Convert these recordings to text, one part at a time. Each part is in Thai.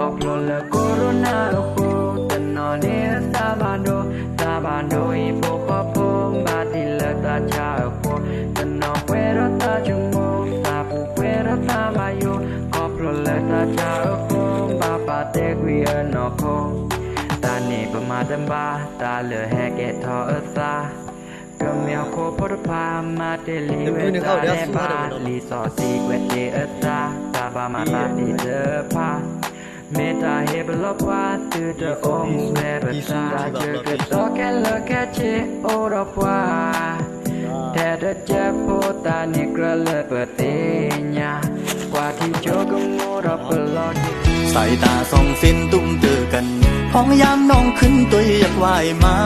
ก็พลละโคโรนาโลโคแต่นอนเนซาบานโดอีโปปะโปบาติละตาชาโคแต่นอนเวรตาจุโมซาปูเวรตาบาโยก็พลละตาชาโคบาปาเตกวีอนอโคตาเนปมาดัมบาตาเลแฮเกทอเอซาก็เมียวโคพดพามาเตลีเวตาเลบาลีซอซีเวเตเอซาตาบามาตาติเดพาเมตาเฮบลปาตือเดอองเรเบตาเจอเกตอแคลแคเชโอรปวาแต่เดเจโพตาเนกระเลเปเตญากว่าที่โจกโมรปลอดสายตาส่องเส้นตุ้มเจอกันพ้องยามน้องขึ้นตัวอยากว่ายมา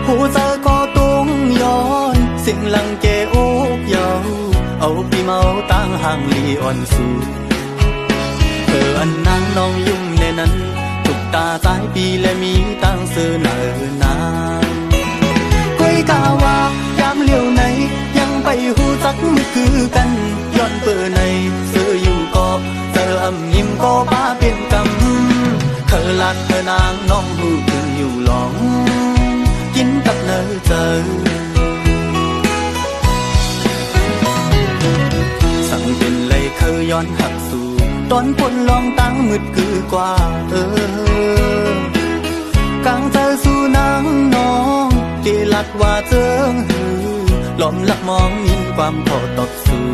หูเจอก็ตุ้งย้อนสิ่งลังเกโอกเยาเอาปีเมาตั้งห่างลีอ่อนสูอันนางน้องยุ่งในนั้นตุกตาสายปีและมีตั้งเสือเนินนางก้อยกาว่ายามเลี้ยวไหนยังไปหูจักมือคือกันย้อนเปิดในเสืออยู่ก็เสืออำยิ้มก็บ้าเป็นกำเธอลัดเธอนางน้องหูถึงอยู่หลองกินกับเนยเจอสั่งเป็นเลยเคยย้อนหักสู่ตอนปนลองตั้งมืดคือกว่ากลางเจอสู่นางน้องเจลัดว่าเจิงหือหลอมลักมองยินความทอตอบสู่